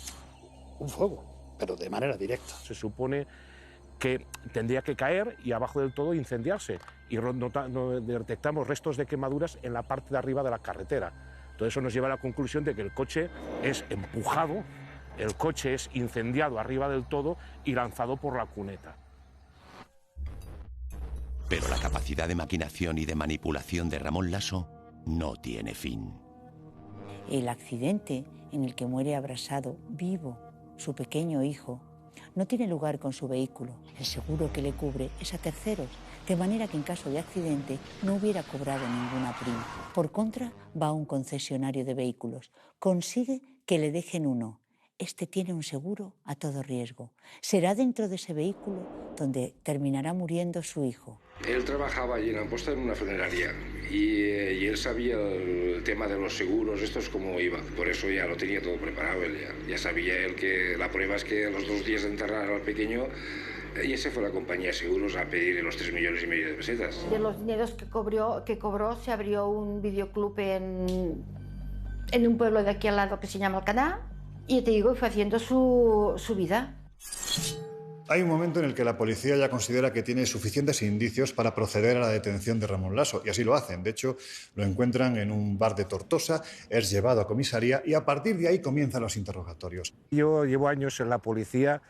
[SPEAKER 4] un fuego, pero de manera directa.
[SPEAKER 15] Se supone que tendría que caer y abajo del todo incendiarse. Y detectamos restos de quemaduras en la parte de arriba de la carretera. Todo eso nos lleva a la conclusión de que el coche es empujado, el coche es incendiado arriba del todo y lanzado por la cuneta.
[SPEAKER 1] Pero la capacidad de maquinación y de manipulación de Ramón Laso no tiene fin.
[SPEAKER 8] El accidente en el que muere abrasado vivo su pequeño hijo no tiene lugar con su vehículo. El seguro que le cubre es a terceros, de manera que en caso de accidente no hubiera cobrado ninguna prima. Por contra, va a un concesionario de vehículos. Consigue que le dejen uno. Este tiene un seguro a todo riesgo. Será dentro de ese vehículo donde terminará muriendo su hijo.
[SPEAKER 16] Él trabajaba allí en Amposta en una funeraria y él sabía el tema de los seguros, esto es cómo iba. Por eso ya lo tenía todo preparado. Él ya sabía él que la prueba es que a los 2 días de enterrar al pequeño, y ese fue la compañía de seguros a pedirle los 3,5 millones de pesetas.
[SPEAKER 13] De los dineros que cobró, se abrió un videoclub en un pueblo de aquí al lado que se llama Alcaná. Y te digo, fue haciendo su vida.
[SPEAKER 5] Hay un momento en el que la policía ya considera que tiene suficientes indicios para proceder a la detención de Ramón Laso, y así lo hacen. De hecho, lo encuentran en un bar de Tortosa, es llevado a comisaría y a partir de ahí comienzan los interrogatorios.
[SPEAKER 15] Yo llevo años en la policía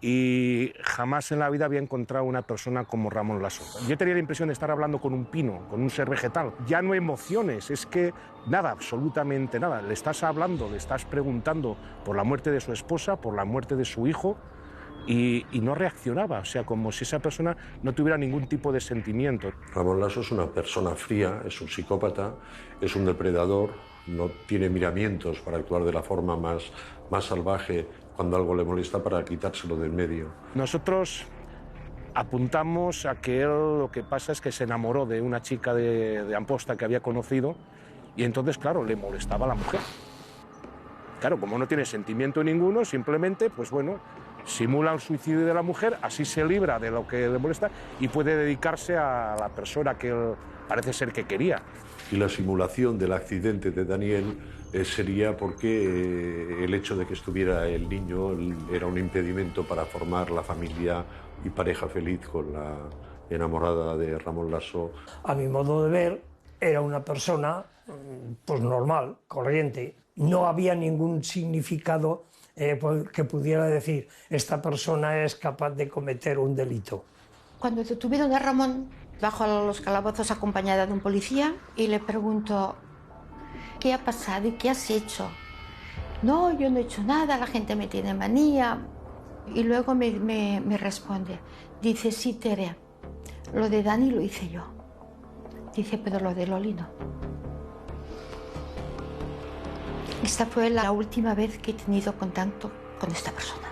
[SPEAKER 15] y jamás en la vida había encontrado una persona como Ramón Laso. Yo tenía la impresión de estar hablando con un pino, con un ser vegetal. Ya no emociones, es que nada, absolutamente nada. Le estás hablando, le estás preguntando por la muerte de su esposa, por la muerte de su hijo, y no reaccionaba, o sea, como si esa persona no tuviera ningún tipo de sentimiento.
[SPEAKER 10] Ramón Laso es una persona fría, es un psicópata, es un depredador, no tiene miramientos para actuar de la forma más salvaje cuando algo le molesta para quitárselo del medio.
[SPEAKER 15] Nosotros apuntamos a que él lo que pasa es que se enamoró de una chica de Amposta que había conocido y entonces, claro, le molestaba a la mujer. Claro, como no tiene sentimiento ninguno, simplemente, pues bueno, simula el suicidio de la mujer, así se libra de lo que le molesta y puede dedicarse a la persona que él parece ser que quería.
[SPEAKER 10] Y la simulación del accidente de Daniel sería porque el hecho de que estuviera el niño era un impedimento para formar la familia y pareja feliz con la enamorada de Ramón Laso.
[SPEAKER 17] A mi modo de ver, era una persona pues normal, corriente. No había ningún significado que pudiera decir esta persona es capaz de cometer un delito.
[SPEAKER 13] Cuando detuvieron a Ramón, bajo a los calabozos acompañada de un policía y le pregunto, ¿qué ha pasado y qué has hecho? No, yo no he hecho nada, la gente me tiene manía. Y luego me responde, dice, sí, Tere, lo de Dani lo hice yo. Dice, pero lo de Loli no. Esta fue la última vez que he tenido contacto con esta persona.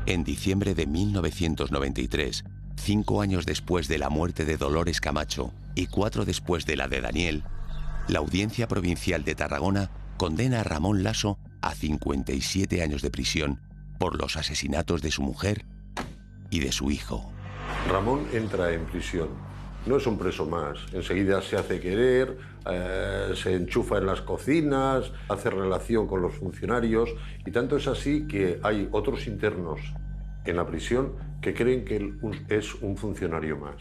[SPEAKER 1] En diciembre de 1993, 5 años después de la muerte de Dolores Camacho y 4 después de la de Daniel, la Audiencia Provincial de Tarragona condena a Ramón Laso a 57 años de prisión por los asesinatos de su mujer y de su hijo.
[SPEAKER 10] Ramón entra en prisión. No es un preso más. Enseguida se hace querer, se enchufa en las cocinas, hace relación con los funcionarios y tanto es así que hay otros internos en la prisión que creen que él es un funcionario más.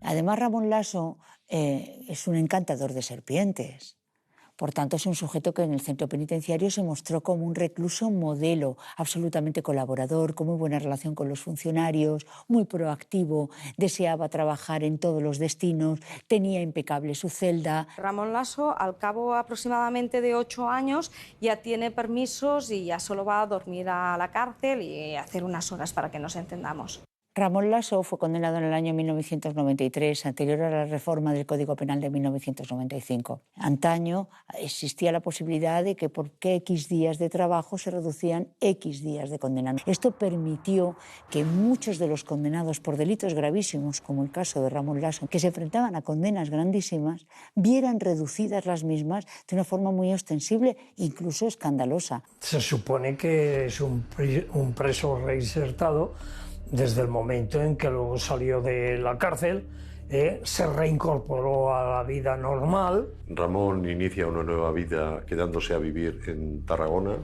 [SPEAKER 8] Además, Ramón Laso es un encantador de serpientes. Por tanto, es un sujeto que en el centro penitenciario se mostró como un recluso modelo, absolutamente colaborador, con muy buena relación con los funcionarios, muy proactivo, deseaba trabajar en todos los destinos, tenía impecable su celda.
[SPEAKER 9] Ramón Laso, al cabo aproximadamente de 8 años, ya tiene permisos y ya solo va a dormir a la cárcel y hacer unas horas para que nos entendamos.
[SPEAKER 8] Ramón Laso fue condenado en el año 1993, anterior a la reforma del Código Penal de 1995. Antaño existía la posibilidad de que por X días de trabajo se reducían X días de condena. Esto permitió que muchos de los condenados por delitos gravísimos, como el caso de Ramón Laso, que se enfrentaban a condenas grandísimas, vieran reducidas las mismas de una forma muy ostensible, incluso escandalosa.
[SPEAKER 17] Se supone que es un preso reinsertado desde el momento en que luego salió de la cárcel, se reincorporó a la vida normal.
[SPEAKER 10] Ramón inicia una nueva vida quedándose a vivir en Tarragona.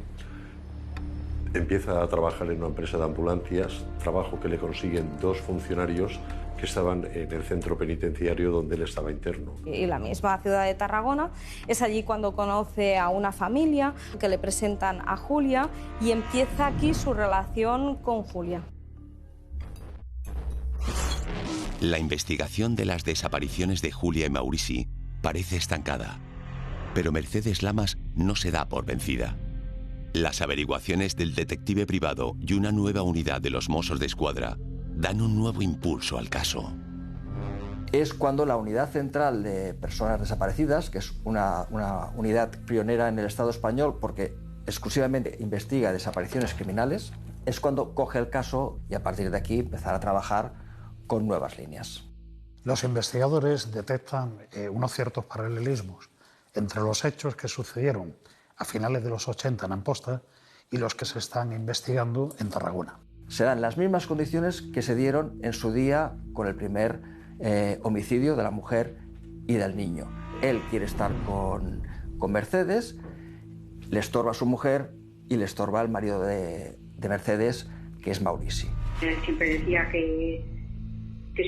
[SPEAKER 10] Empieza a trabajar en una empresa de ambulancias, trabajo que le consiguen 2 funcionarios que estaban en el centro penitenciario donde él estaba interno.
[SPEAKER 9] Y la misma ciudad de Tarragona, es allí cuando conoce a una familia que le presentan a Julia y empieza aquí su relación con Julia.
[SPEAKER 1] La investigación de las desapariciones de Julia y Maurici parece estancada, pero Mercedes Lamas no se da por vencida. Las averiguaciones del detective privado y una nueva unidad de los Mossos d'Esquadra dan un nuevo impulso al caso.
[SPEAKER 2] Es cuando la Unidad Central de Personas Desaparecidas, que es una unidad pionera en el Estado español porque exclusivamente investiga desapariciones criminales, es cuando coge el caso y a partir de aquí empezar a trabajar con nuevas líneas.
[SPEAKER 4] Los investigadores detectan unos ciertos paralelismos entre los hechos que sucedieron a finales de los 80 en Amposta y los que se están investigando en Tarragona.
[SPEAKER 2] Se dan las mismas condiciones que se dieron en su día con el primer homicidio de la mujer y del niño. Él quiere estar con Mercedes, le estorba a su mujer y le estorba al marido de Mercedes, que es Maurici.
[SPEAKER 7] Él siempre decía que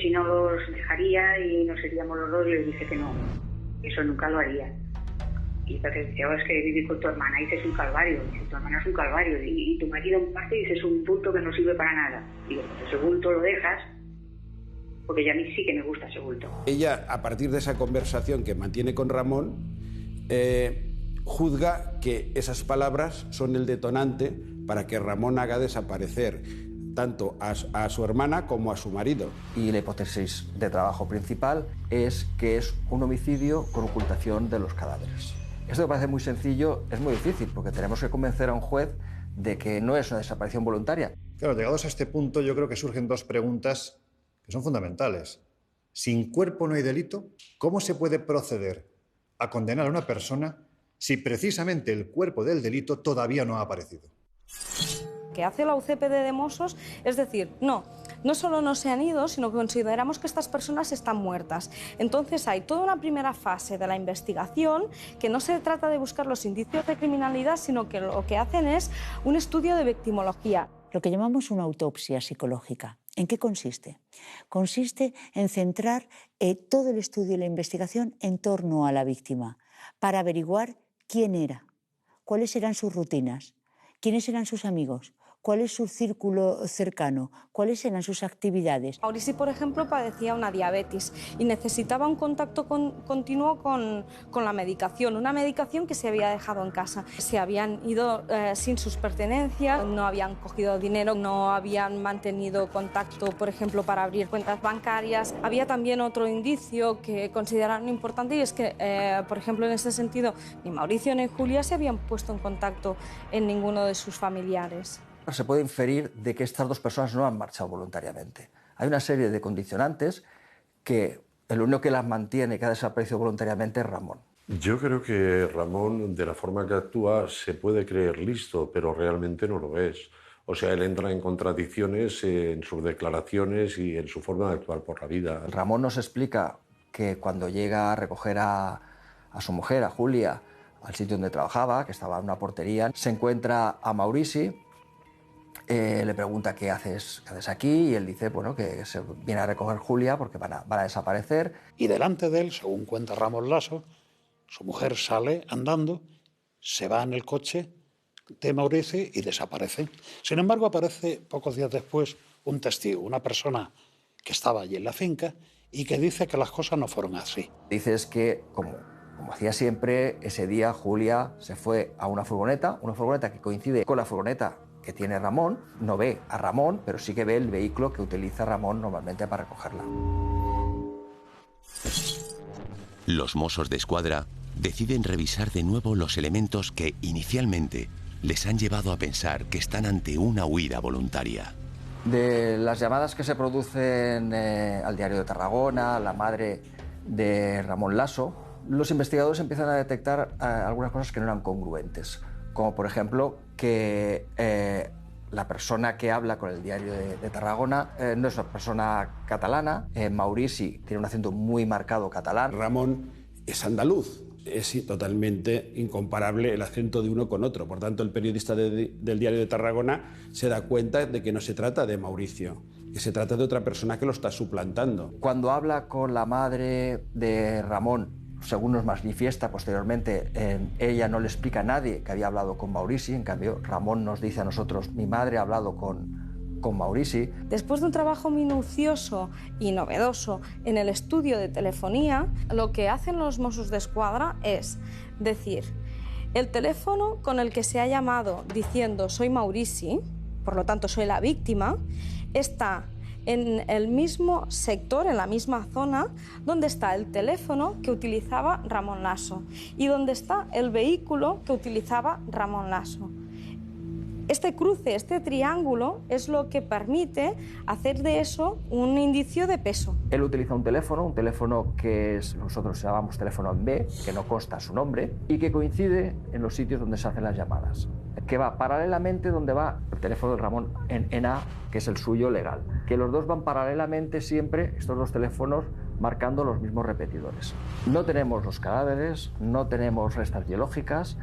[SPEAKER 7] si no los dejaría y no seríamos los dos, le dice que no, eso nunca lo haría. Y entonces dice, es que vivir con tu hermana, dice, es un calvario, dice, tu hermana es un calvario, y tu marido en parte dice, es un bulto que no sirve para nada. Digo, pues ese bulto lo dejas, porque ya a mí sí que me gusta ese bulto.
[SPEAKER 6] Ella, a partir de esa conversación que mantiene con Ramón, juzga que esas palabras son el detonante para que Ramón haga desaparecer tanto a su hermana como a su marido.
[SPEAKER 2] Y la hipótesis de trabajo principal es que es un homicidio con ocultación de los cadáveres. Esto que parece muy sencillo es muy difícil porque tenemos que convencer a un juez de que no es una desaparición voluntaria.
[SPEAKER 5] Claro, llegados a este punto yo creo que surgen dos preguntas que son fundamentales. Sin cuerpo no hay delito. ¿Cómo se puede proceder a condenar a una persona si precisamente el cuerpo del delito todavía no ha aparecido?
[SPEAKER 9] Que hace la UCPD de Mossos es decir, no solo no se han ido, sino que consideramos que estas personas están muertas. Entonces hay toda una primera fase de la investigación que no se trata de buscar los indicios de criminalidad, sino que lo que hacen es un estudio de victimología.
[SPEAKER 8] Lo que llamamos una autopsia psicológica. ¿En qué consiste? Consiste en centrar todo el estudio y la investigación en torno a la víctima para averiguar quién era, cuáles eran sus rutinas, quiénes eran sus amigos, cuál es su círculo cercano, cuáles eran sus actividades.
[SPEAKER 9] Maurici, por ejemplo, padecía una diabetes y necesitaba un contacto continuo con la medicación, una medicación que se había dejado en casa. Se habían ido sin sus pertenencias, no habían cogido dinero, no habían mantenido contacto, por ejemplo, para abrir cuentas bancarias. Había también otro indicio que consideraron importante y es que, por ejemplo, en ese sentido, ni Mauricio ni Julia se habían puesto en contacto en ninguno de sus familiares.
[SPEAKER 2] Se puede inferir de que estas dos personas no han marchado voluntariamente. Hay una serie de condicionantes que el único que las mantiene y que ha desaparecido voluntariamente es Ramón.
[SPEAKER 10] Yo creo que Ramón, de la forma que actúa, se puede creer listo, pero realmente no lo es. O sea, él entra en contradicciones en sus declaraciones y en su forma de actuar por la vida.
[SPEAKER 2] Ramón nos explica que cuando llega a recoger a su mujer, a Julia, al sitio donde trabajaba, que estaba en una portería, se encuentra a Maurici. Le pregunta qué haces aquí y él dice bueno, que se viene a recoger Julia porque van a desaparecer.
[SPEAKER 4] Y delante de él, según cuenta Ramón Lasso, su mujer sale andando, se va en el coche de Maurici y desaparece. Sin embargo, aparece pocos días después un testigo, una persona que estaba allí en la finca y que dice que las cosas no fueron así.
[SPEAKER 2] Dices que, como hacía siempre, ese día Julia se fue a una furgoneta que coincide con la furgoneta que tiene Ramón. No ve a Ramón, pero sí que ve el vehículo que utiliza Ramón normalmente para recogerla.
[SPEAKER 1] Los Mossos d'Esquadra deciden revisar de nuevo los elementos que inicialmente les han llevado a pensar que están ante una huida voluntaria.
[SPEAKER 2] De las llamadas que se producen al Diario de Tarragona, a la madre de Ramón Lasso, los investigadores empiezan a detectar algunas cosas que no eran congruentes. Como por ejemplo que la persona que habla con el Diario de Tarragona no es una persona catalana. Maurici tiene un acento muy marcado catalán.
[SPEAKER 6] Ramón es andaluz. Es totalmente incomparable el acento de uno con otro. Por tanto, el periodista del Diario de Tarragona se da cuenta de que no se trata de Mauricio, que se trata de otra persona que lo está suplantando.
[SPEAKER 2] Cuando habla con la madre de Ramón, según nos manifiesta posteriormente, ella no le explica a nadie que había hablado con Maurici. En cambio, Ramón nos dice a nosotros, mi madre ha hablado con Maurici.
[SPEAKER 9] Después de un trabajo minucioso y novedoso en el estudio de telefonía, lo que hacen los Mossos d'Esquadra es decir, El teléfono con el que se ha llamado diciendo soy Maurici, por lo tanto soy la víctima, está en el mismo sector, en la misma zona, donde está el teléfono que utilizaba Ramón Lasso y donde está el vehículo que utilizaba Ramón Lasso. Este cruce, este triángulo, es lo que permite hacer de eso un indicio de peso.
[SPEAKER 2] Él utiliza un teléfono que nosotros llamamos teléfono en B, que no consta su nombre, y que coincide en los sitios donde se hacen las llamadas, que va paralelamente donde va el teléfono de Ramón en A, que es el suyo legal. Que los dos van paralelamente siempre, estos dos teléfonos, marcando los mismos repetidores. No tenemos los cadáveres, no tenemos restas biológicas,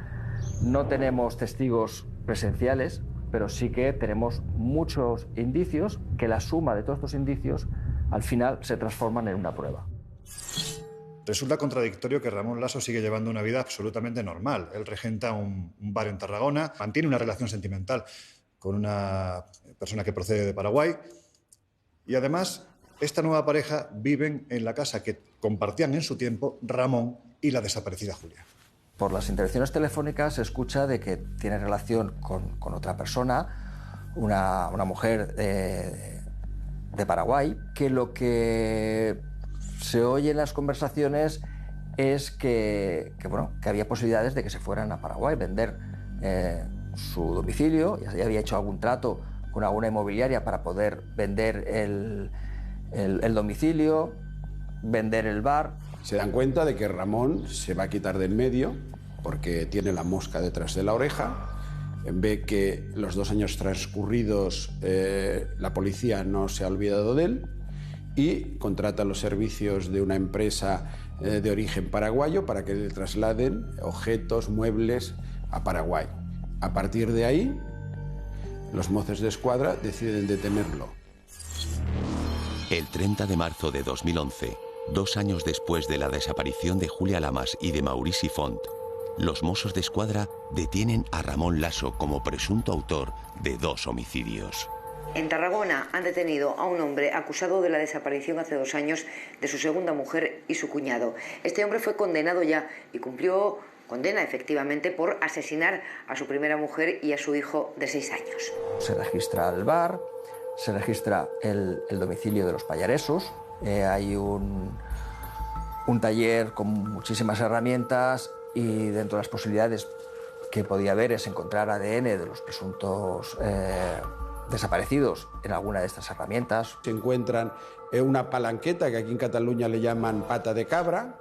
[SPEAKER 2] no tenemos testigos presenciales, pero sí que tenemos muchos indicios que la suma de todos estos indicios al final se transforman en una prueba.
[SPEAKER 5] Resulta contradictorio que Ramón Lasso sigue llevando una vida absolutamente normal. Él regenta un bar en Tarragona, mantiene una relación sentimental con una persona que procede de Paraguay y además esta nueva pareja viven en la casa que compartían en su tiempo Ramón y la desaparecida Julia.
[SPEAKER 2] Por las interacciones telefónicas se escucha de que tiene relación con otra persona, una mujer de Paraguay, que lo que se oye en las conversaciones es que había posibilidades de que se fueran a Paraguay, vender su domicilio, ya había hecho algún trato con alguna inmobiliaria para poder vender el domicilio, vender el bar.
[SPEAKER 6] Se dan cuenta de que Ramón se va a quitar del medio porque tiene la mosca detrás de la oreja, ve que los 2 años transcurridos la policía no se ha olvidado de él y contrata los servicios de una empresa de origen paraguayo para que le trasladen objetos, muebles a Paraguay. A partir de ahí, los Mossos d'Esquadra deciden detenerlo.
[SPEAKER 1] El 30 de marzo de 2011, 2 años después de la desaparición de Julia Lamas y de Maurici Font, los Mossos d'Esquadra detienen a Ramón Lasso como presunto autor de 2 homicidios.
[SPEAKER 18] En Tarragona han detenido a un hombre acusado de la desaparición hace 2 años de su segunda mujer y su cuñado. Este hombre fue condenado ya y cumplió condena efectivamente por asesinar a su primera mujer y a su hijo de 6 años.
[SPEAKER 2] Se registra el bar, se registra el domicilio de los Pallaresos, hay un taller con muchísimas herramientas y dentro de las posibilidades que podía haber es encontrar ADN de los presuntos desaparecidos en alguna de estas herramientas.
[SPEAKER 6] Se encuentran una palanqueta que aquí en Cataluña le llaman pata de cabra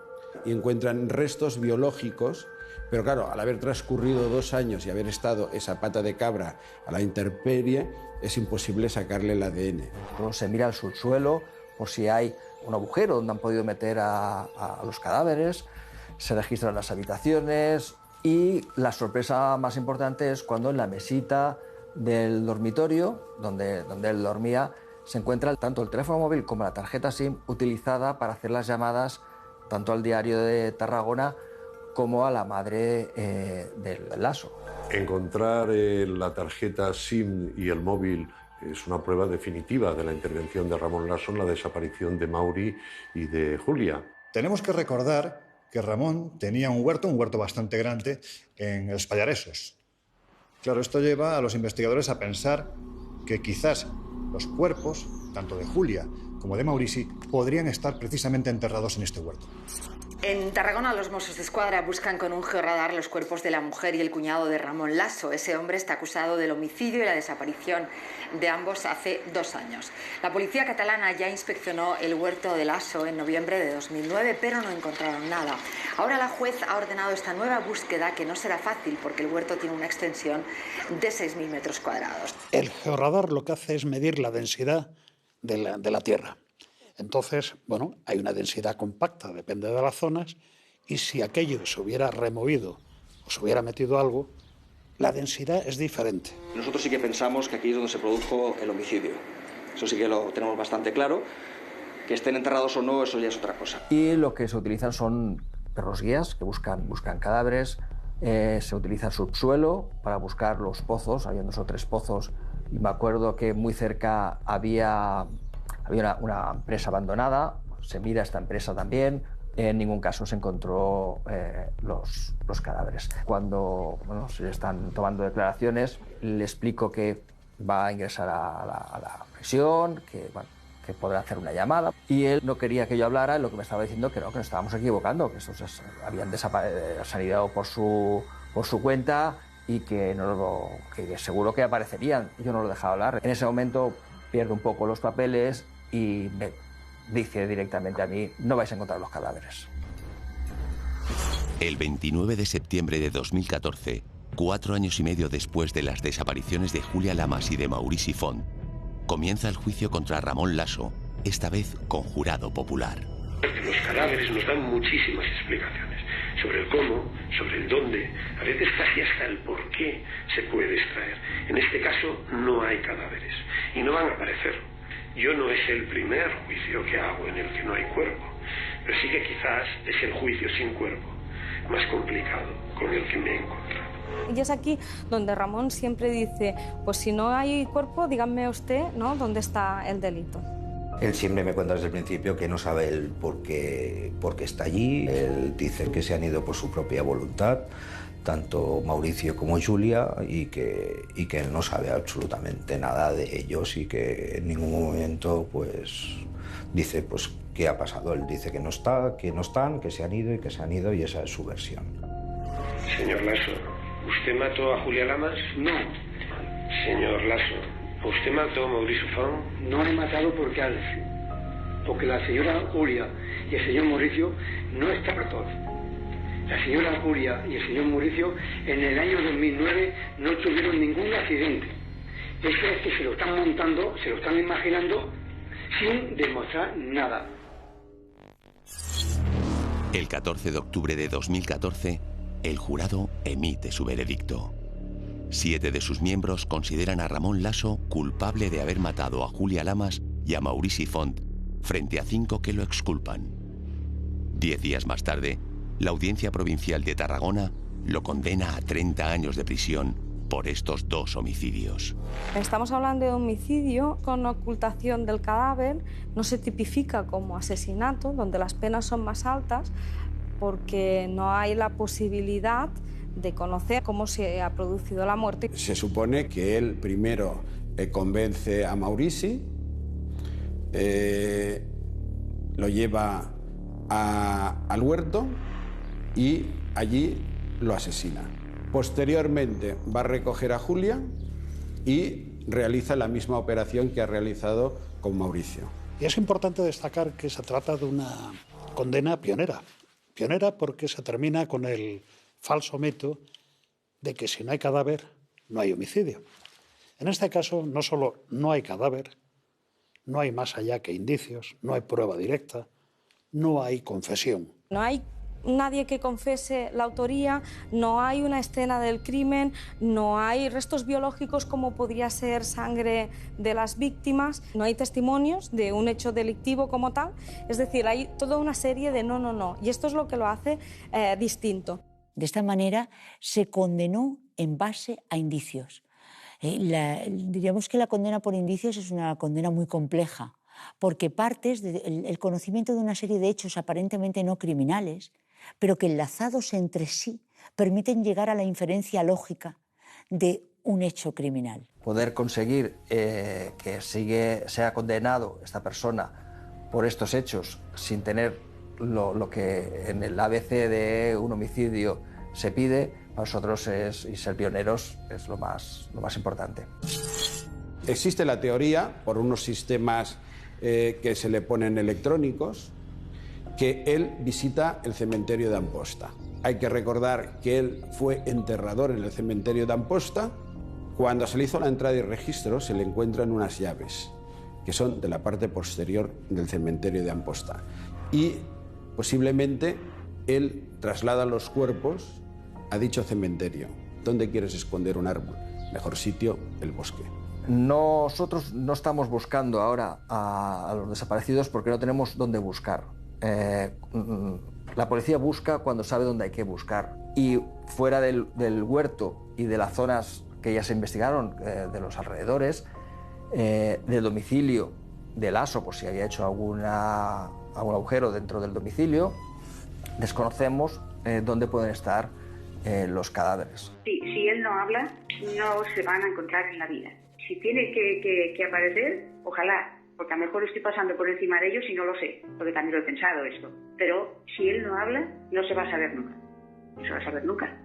[SPEAKER 6] y encuentran restos biológicos, pero claro, al haber transcurrido 2 años y haber estado esa pata de cabra a la intemperie, es imposible sacarle el ADN.
[SPEAKER 2] Se mira al subsuelo por si hay un agujero donde han podido meter a los cadáveres, se registran las habitaciones y la sorpresa más importante es cuando en la mesita del dormitorio, donde él dormía, se encuentra tanto el teléfono móvil como la tarjeta SIM utilizada para hacer las llamadas tanto al diario de Tarragona como a la madre del Lasso.
[SPEAKER 10] Encontrar la tarjeta SIM y el móvil es una prueba definitiva de la intervención de Ramón Lasso en la desaparición de Mauri y de Julia.
[SPEAKER 5] Tenemos que recordar que Ramón tenía un huerto bastante grande en los Pallaresos. Claro, esto lleva a los investigadores a pensar que quizás los cuerpos, tanto de Julia como de Maurici, podrían estar precisamente enterrados en este huerto.
[SPEAKER 18] En Tarragona, los Mossos d'Esquadra buscan con un georradar los cuerpos de la mujer y el cuñado de Ramón Lasso. Ese hombre está acusado del homicidio y la desaparición de ambos hace 2 años. La policía catalana ya inspeccionó el huerto de Lasso en noviembre de 2009, pero no encontraron nada. Ahora la juez ha ordenado esta nueva búsqueda, que no será fácil porque el huerto tiene una extensión de 6.000 metros cuadrados.
[SPEAKER 4] El georradar lo que hace es medir la densidad de la tierra. Entonces, bueno, hay una densidad compacta, depende de las zonas, y si aquello se hubiera removido o se hubiera metido algo, la densidad es diferente.
[SPEAKER 19] Nosotros sí que pensamos que aquí es donde se produjo el homicidio. Eso sí que lo tenemos bastante claro. Que estén enterrados o no, eso ya es otra cosa.
[SPEAKER 2] Y lo que se utilizan son perros guías que buscan cadáveres, se utiliza subsuelo para buscar los pozos, había 2 o 3 pozos, y me acuerdo que muy cerca había una empresa abandonada, se mira esta empresa también, en ningún caso se encontró los cadáveres. Cuando se están tomando declaraciones, le explico que va a ingresar a la prisión, que podrá hacer una llamada. Y él no quería que yo hablara, lo que me estaba diciendo que no, que nos estábamos equivocando, que estos se han ido por su cuenta y que seguro que aparecerían. Yo no lo dejaba hablar. En ese momento pierdo un poco los papeles y me dice directamente a mí: no vais a encontrar los cadáveres.
[SPEAKER 1] El 29 de septiembre de 2014, 4 años y medio después de las desapariciones de Julia Lamas y de Maurici Font, comienza el juicio contra Ramón Laso, esta vez con jurado popular.
[SPEAKER 20] Los cadáveres nos dan muchísimas explicaciones sobre el cómo, sobre el dónde, a veces casi hasta el por qué se puede extraer. En este caso no hay cadáveres y no van a aparecer. Yo no es el primer juicio que hago en el que no hay cuerpo, pero sí que quizás es el juicio sin cuerpo más complicado con el que me he encontrado.
[SPEAKER 9] Y es aquí donde Ramón siempre dice: pues si no hay cuerpo, díganme usted, ¿no?, dónde está el delito.
[SPEAKER 21] Él siempre me cuenta desde el principio que no sabe el por qué está allí. Él dice que se han ido por su propia voluntad, tanto Mauricio como Julia, y que él no sabe absolutamente nada de ellos y que en ningún momento pues dice pues qué ha pasado. Él dice que no están, que se han ido y esa es su versión.
[SPEAKER 20] Señor Laso, ¿usted mató a Julia Lamas?
[SPEAKER 22] No.
[SPEAKER 20] Señor Laso, ¿usted mató a Maurici Font?
[SPEAKER 22] No he matado porque la señora Julia y el señor Mauricio no están muertos. La señora Julia y el señor Mauricio en el año 2009 no tuvieron ningún accidente. Eso es que se lo están montando, se lo están imaginando sin demostrar nada.
[SPEAKER 1] El 14 de octubre de 2014, el jurado emite su veredicto. 7 de sus miembros consideran a Ramón Laso culpable de haber matado a Julia Lamas y a Maurici Font, frente a 5 que lo exculpan. 10 días más tarde, la Audiencia Provincial de Tarragona lo condena a 30 años de prisión por estos 2 homicidios.
[SPEAKER 9] Estamos hablando de homicidio con ocultación del cadáver, no se tipifica como asesinato, donde las penas son más altas porque no hay la posibilidad de conocer cómo se ha producido la muerte.
[SPEAKER 6] Se supone que él primero convence a Maurici, lo lleva al huerto y allí lo asesina. Posteriormente va a recoger a Julia y realiza la misma operación que ha realizado con Mauricio.
[SPEAKER 4] Y es importante destacar que se trata de una condena pionera. Pionera porque se termina con el falso mito de que si no hay cadáver, no hay homicidio. En este caso, no solo no hay cadáver, no hay más allá que indicios, no hay prueba directa, no hay confesión.
[SPEAKER 9] No hay nadie que confese la autoría, no hay una escena del crimen, no hay restos biológicos como podría ser sangre de las víctimas, no hay testimonios de un hecho delictivo como tal, es decir, hay toda una serie de no, y esto es lo que lo hace distinto.
[SPEAKER 8] De esta manera se condenó en base a indicios. Diríamos que la condena por indicios es una condena muy compleja, porque partes del conocimiento de una serie de hechos aparentemente no criminales, pero que enlazados entre sí permiten llegar a la inferencia lógica de un hecho criminal.
[SPEAKER 2] Poder conseguir que sea condenado esta persona por estos hechos sin tener lo que en el ABC de un homicidio se pide, para nosotros y ser pioneros es lo más importante.
[SPEAKER 6] Existe la teoría, por unos sistemas que se le ponen electrónicos, que él visita el cementerio de Amposta. Hay que recordar que él fue enterrador en el cementerio de Amposta. Cuando se le hizo la entrada y registro, se le encuentran unas llaves, que son de la parte posterior del cementerio de Amposta. Y posiblemente él traslada los cuerpos a dicho cementerio. ¿Dónde quieres esconder un árbol? Mejor sitio, el bosque.
[SPEAKER 2] Nosotros no estamos buscando ahora a los desaparecidos porque no tenemos dónde buscar. La policía busca cuando sabe dónde hay que buscar. Y fuera del huerto y de las zonas que ya se investigaron, de los alrededores, del domicilio de Laso, por si había hecho algún agujero dentro del domicilio, desconocemos dónde pueden estar los cadáveres.
[SPEAKER 7] Si él no habla, no se van a encontrar en la vida. Si tiene que aparecer, ojalá, porque a lo mejor estoy pasando por encima de ellos y no lo sé, porque también lo he pensado esto. Pero si él no habla, no se va a saber nunca. No se va a saber nunca.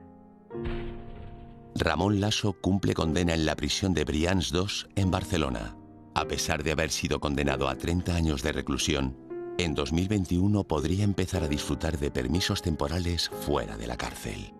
[SPEAKER 1] Ramón Lasso cumple condena en la prisión de Brians 2 en Barcelona. A pesar de haber sido condenado a 30 años de reclusión, en 2021 podría empezar a disfrutar de permisos temporales fuera de la cárcel.